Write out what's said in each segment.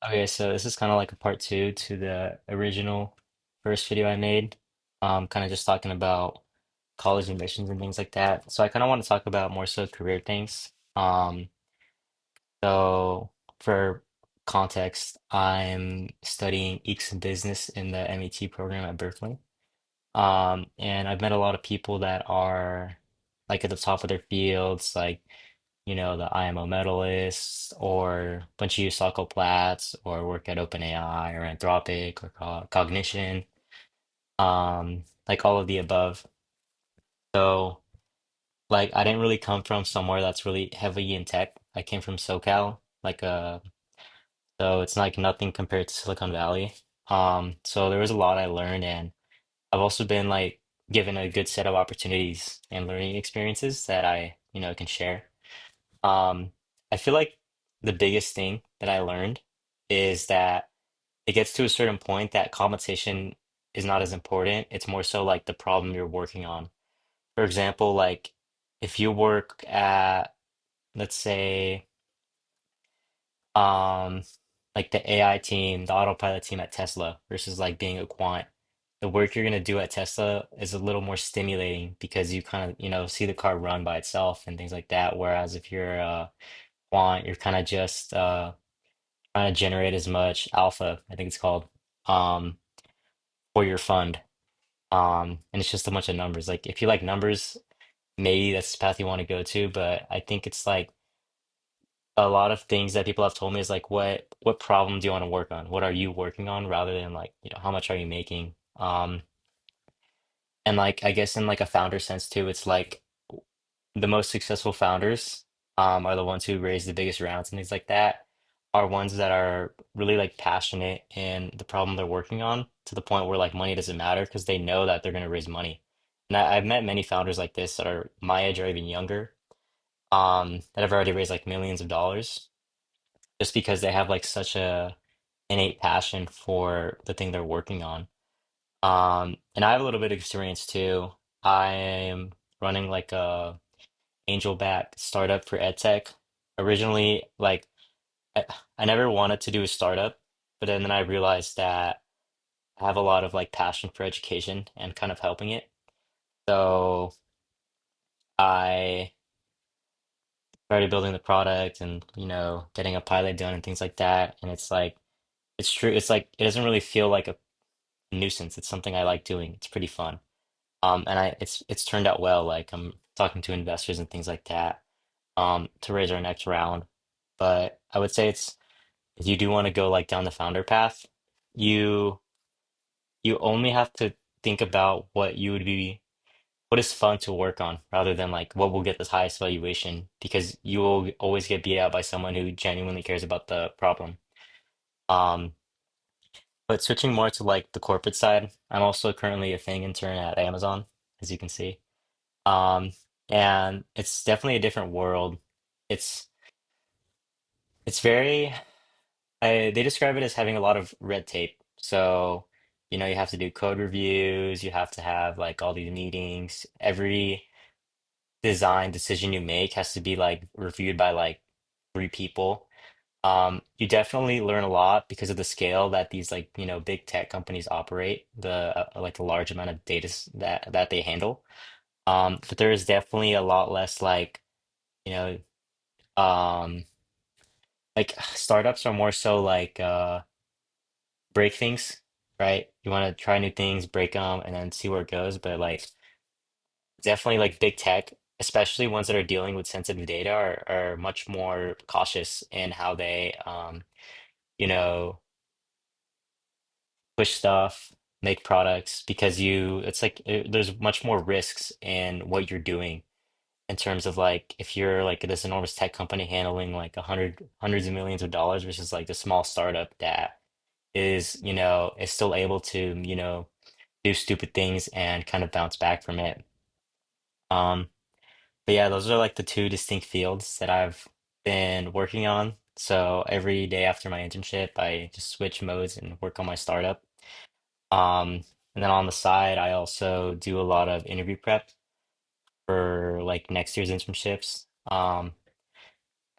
Okay, so this is kind of like a part two to the original first video I made. Kind of just talking about college admissions and things like that. So I kind of want to talk about more so career things. So for context, I'm studying Eeks and Business in the MET program at Berkeley. And I've met a lot of people that are like at the top of their fields, like the IMO medalists, or a bunch of you Socko Platts, or work at OpenAI or Anthropic or Cognition, like all of the above. So, like, I didn't really come from somewhere that's really heavy in tech. I came from SoCal, so it's like nothing compared to Silicon Valley. So there was a lot I learned, and I've also been like given a good set of opportunities and learning experiences that I can share. Um, I feel like the biggest thing that I learned is that it gets to a certain point that compensation is not as important. It's more so like the problem you're working on. For example, like if you work at, let's say, um, like the AI team, the autopilot team at Tesla versus like being a quant, the work you're gonna do at Tesla is a little more stimulating because you kind of see the car run by itself and things like that. Whereas if you're quant, you're kind of just trying to generate as much alpha, I think it's called, um, for your fund. And it's just a bunch of numbers. Like if you like numbers, maybe that's the path you want to go to. But I think it's like a lot of things that people have told me is like what problem do you want to work on? What are you working on rather than like, how much are you making? And like I guess in like a founder sense too, it's like the most successful founders are the ones who raise the biggest rounds and things like that, are ones that are really like passionate in the problem they're working on to the point where like money doesn't matter because they know that they're going to raise money. And I've met many founders like this that are my age or even younger, that have already raised like millions of dollars just because they have like such a innate passion for the thing they're working on. And I have a little bit of experience too. I am running like a angel-backed startup for edtech. Originally, like I, I never wanted to do a startup, but then I realized that I have a lot of like passion for education and kind of helping it. So I started building the product and getting a pilot done and things like that. And it's like it's true. It's like it doesn't really feel like a nuisance. It's something I like doing. It's pretty fun. And it's turned out well. Like I'm talking to investors and things like that, to raise our next round. But I would say it's if you do want to go like down the founder path, you you only have to think about what is fun to work on rather than like what will get the highest valuation because you will always get beat out by someone who genuinely cares about the problem. Um, but switching more to like the corporate side, I'm also currently a thing intern at Amazon, as you can see. Um, and it's definitely a different world. It's it's very they describe it as having a lot of red tape. So, you have to do code reviews, you have to have like all these meetings. Every design decision you make has to be like reviewed by like three people. You definitely learn a lot because of the scale that these like, big tech companies operate, the like a large amount of data that they handle. But there is definitely a lot less you know, um, like startups are more so like break things, right? You want to try new things, break them, and then see where it goes. But like definitely like big tech, especially ones that are dealing with sensitive data, are much more cautious in how they you know, push stuff, make products because it's like there's much more risks in what you're doing in terms of like if you're like this enormous tech company handling like hundreds of millions of dollars versus like the small startup that is still able to, do stupid things and kind of bounce back from it. Um, but yeah, those are like the two distinct fields that I've been working on. So every day after my internship, I just switch modes and work on my startup. Um, and then on the side, I also do a lot of interview prep for like next year's internships.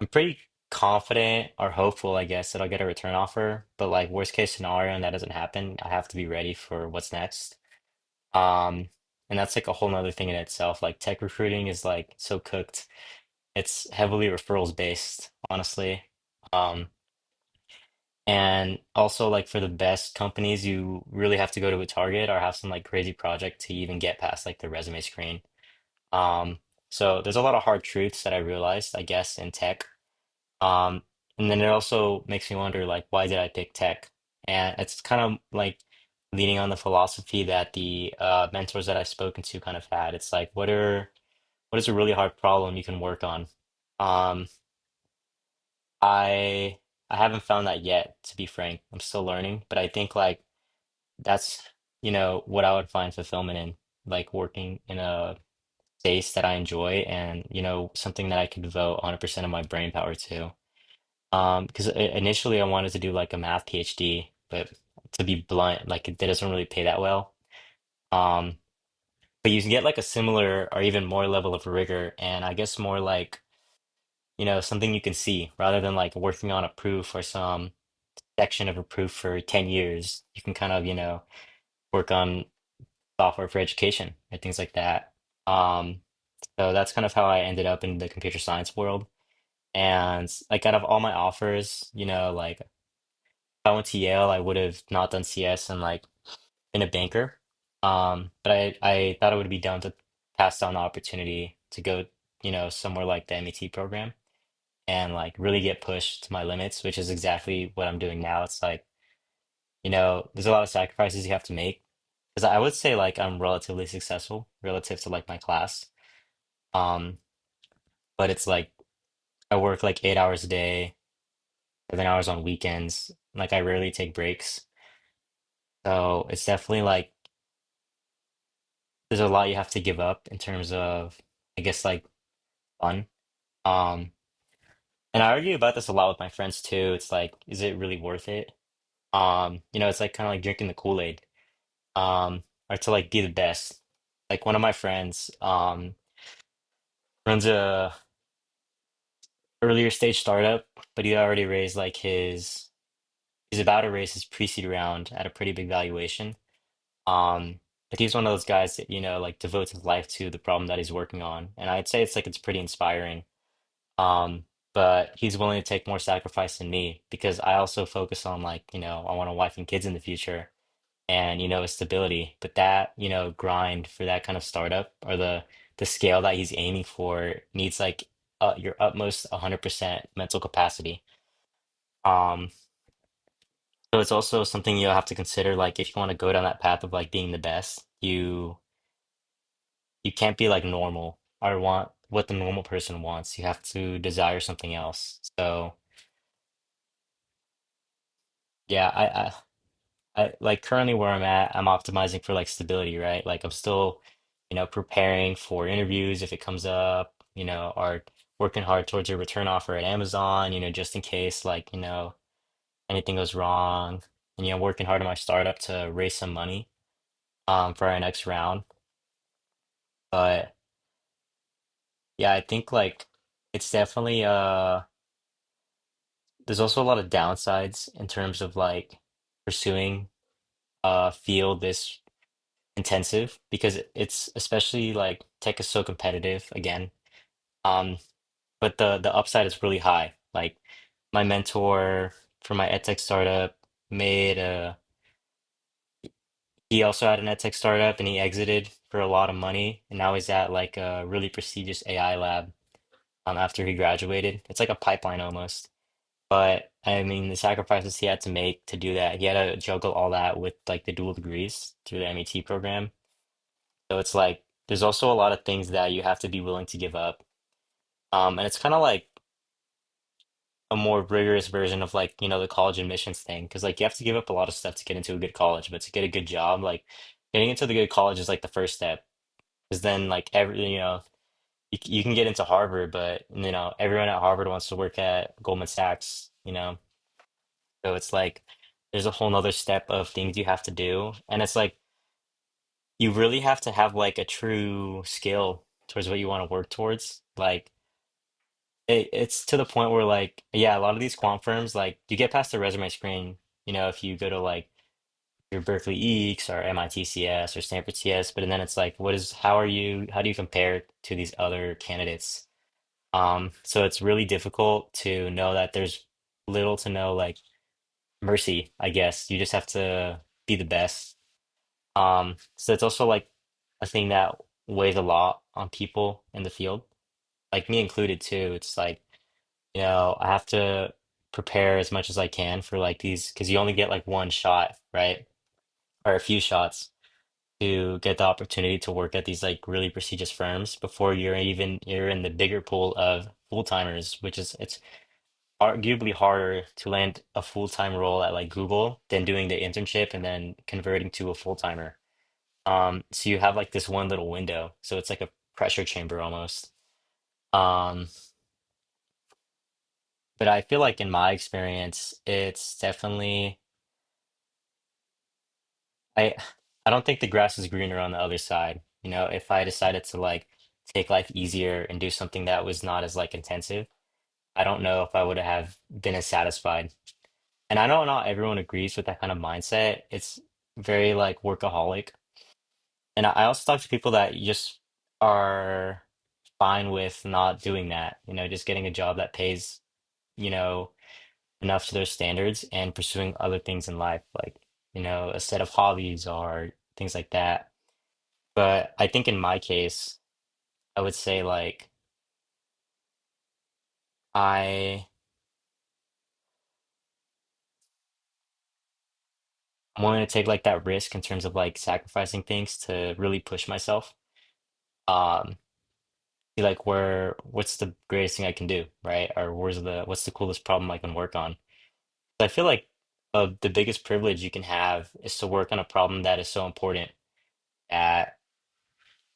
I'm pretty confident or hopeful, I guess, that I'll get a return offer. But like worst case scenario, and that doesn't happen, I have to be ready for what's next. Um, and that's like a whole nother thing in itself. Like tech recruiting is like so cooked. It's heavily referrals based, honestly. Um, and also like for the best companies, you really have to go to a target or have some like crazy project to even get past like the resume screen. Um, so there's a lot of hard truths that I realized, I guess, in tech. Um, and then it also makes me wonder, like, why did I pick tech? And it's kind of like leaning on the philosophy that the mentors that I've spoken to kind of had. It's like, what is a really hard problem you can work on? Um, I I haven't found that yet, to be frank. I'm still learning, but I think like that's, what I would find fulfillment in, like working in a space that I enjoy and, something that I can devote 100% of my brain power to. Because initially I wanted to do like a math PhD, but to be blunt, like it doesn't really pay that well. Um, but you can get like a similar or even more level of rigor, and I guess more like, something you can see rather than like working on a proof or some section of a proof for 10 years. You can kind of, work on software for education and things like that. Um, so that's kind of how I ended up in the computer science world. And like out of all my offers, like if I went to Yale, I would have not done CS and like been a banker. But I thought it would be down to pass down the opportunity to go, somewhere like the MET program and like really get pushed to my limits, which is exactly what I'm doing now. It's like, there's a lot of sacrifices you have to make. Because I would say like I'm relatively successful relative to like my class. Um, but it's like I work like 8 hours a day, 7 hours on weekends. Like I rarely take breaks. So it's definitely like there's a lot you have to give up in terms of, I guess, like fun. Um, and I argue about this a lot with my friends too. It's like, is it really worth it? It's like kind of like drinking the Kool-Aid. Or to like be the best. Like one of my friends, runs a earlier stage startup, but he already raised like he's about to raise his pre-seed round at a pretty big valuation. Um, but he's one of those guys that, like devotes his life to the problem that he's working on. And I'd say it's pretty inspiring. Um, but he's willing to take more sacrifice than me because I also focus on like, I want a wife and kids in the future and, a stability. But that, grind for that kind of startup or the scale that he's aiming for needs like your utmost 100% mental capacity. Um, so it's also something you have to consider, like if you want to go down that path of like being the best, you can't be like normal or want what the normal person wants. You have to desire something else. So yeah, I like currently where I'm at, I'm optimizing for like stability, right? Like I'm still, preparing for interviews if it comes up, or working hard towards a return offer at Amazon, just in case like, anything goes wrong. And working hard on my startup to raise some money for our next round. But yeah, I think like it's definitely there's also a lot of downsides in terms of like pursuing a field this intensive because it's especially like tech is so competitive again. Um, but the upside is really high. Like my mentor for my edtech startup made a he also had an edtech startup and he exited for a lot of money and now he's at like a really prestigious AI lab after he graduated. It's like a pipeline almost. But I mean, the sacrifices he had to make to do that, he had to juggle all that with like the dual degrees through the MET program. So it's like there's also a lot of things that you have to be willing to give up. And it's kind of like a more rigorous version of like, the college admissions thing. Because like you have to give up a lot of stuff to get into a good college, but to get a good job, like getting into the good college is like the first step. Because then like you can get into Harvard, but everyone at Harvard wants to work at Goldman Sachs. So it's like there's a whole nother step of things you have to do. And it's like you really have to have like a true skill towards what you want to work towards. Like it's to the point where like yeah, a lot of these quant firms like you get past the resume screen, if you go to like your Berkeley EECS or MIT CS or Stanford CS, but then it's like how do you compare to these other candidates? So it's really difficult to know that there's little to no like mercy, I guess. You just have to be the best. So it's also like a thing that weighs a lot on people in the field, like me included too. It's like, I have to prepare as much as I can for like these, because you only get like one shot, right? Or a few shots to get the opportunity to work at these like really prestigious firms before you're in the bigger pool of full-timers, which is it's arguably harder to land a full-time role at like Google than doing the internship and then converting to a full-timer. So you have like this one little window. So it's like a pressure chamber almost. Um, but I feel like in my experience, it's definitely I I don't think the grass is greener on the other side. If I decided to like take life easier and do something that was not as like intensive, I don't know if I would have been as satisfied. And I know not everyone agrees with that kind of mindset. It's very like workaholic. And I also talk to people that just are fine with not doing that, just getting a job that pays, you know, enough to their standards and pursuing other things in life, like, a set of hobbies or things like that. But I think in my case, I would say like I'm willing to take like that risk in terms of like sacrificing things to really push myself. Um, be like what's the greatest thing I can do, right? Or what's the coolest problem I can work on? I feel like the biggest privilege you can have is to work on a problem that is so important that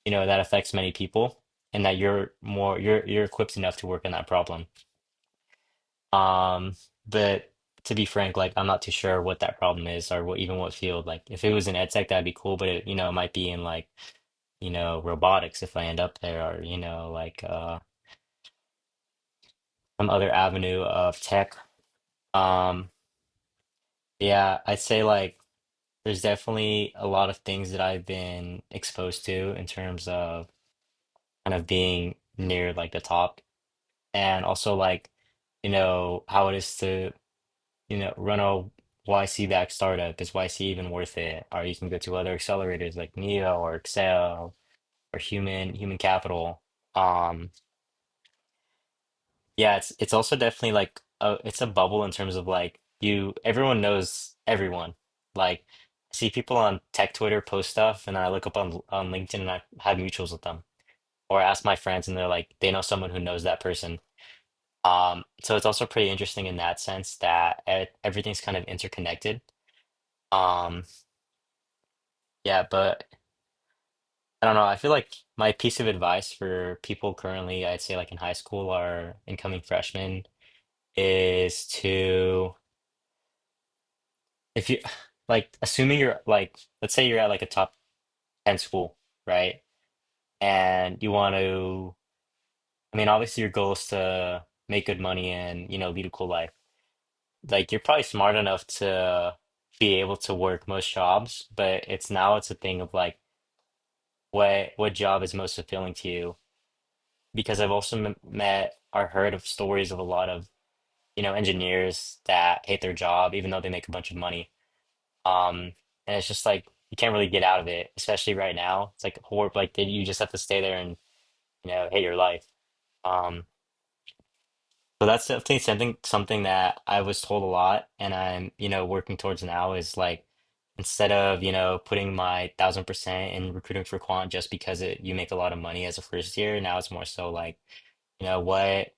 that affects many people and that you're equipped enough to work on that problem. Um, but to be frank, like I'm not too sure what that problem is or what field. Like if it was in ed tech, that'd be cool, but it might be in like, robotics if I end up there or, like some other avenue of tech. Um, yeah, I'd say like there's definitely a lot of things that I've been exposed to in terms of kind of being near like the top and also like, how it is to, run a YC backed startup. Is YC even worth it? Or you can go to other accelerators like Neo or Excel or Human Capital. Um, yeah, it's also definitely like it's a bubble in terms of like everyone knows everyone. Like I see people on tech Twitter post stuff and I look up on LinkedIn and I have mutuals with them. Or ask my friends and they're like they know someone who knows that person. So it's also pretty interesting in that sense that everything's kind of interconnected. Um, yeah, but I don't know. I feel like my piece of advice for people currently, I'd say like in high school or incoming freshmen, is to if you like assuming you're like let's say you're at like a top 10 school, right? And you want to I mean obviously your goal is to make good money and lead a cool life. Like you're probably smart enough to be able to work most jobs, but it's a thing of like what job is most fulfilling to you. Because I've also met or heard of stories of a lot of engineers that hate their job even though they make a bunch of money. And it's just like you can't really get out of it, especially right now. It's like horrible. Like you just have to stay there and hate your life. Um, so that's definitely something that I was told a lot, and I'm working towards now is like instead of putting my 1,000% in recruiting for quant just because you make a lot of money as a first year. Now it's more so like what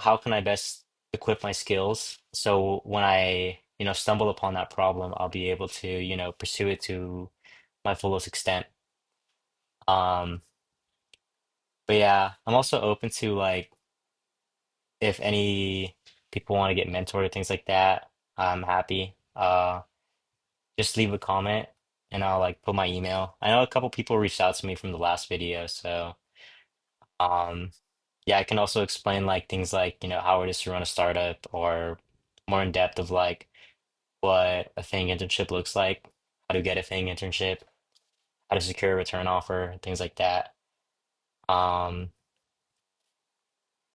how can I best equip my skills so when I stumble upon that problem, I'll be able to pursue it to my fullest extent. Um, but yeah, I'm also open to like if any people want to get mentored or things like that, I'm happy. Just leave a comment and I'll like put my email. I know a couple people reached out to me from the last video, so um Yeah, I can also explain like things like, how it is to run a startup or more in depth of like what a thing internship looks like, how to get a thing internship, how to secure a return offer, things like that.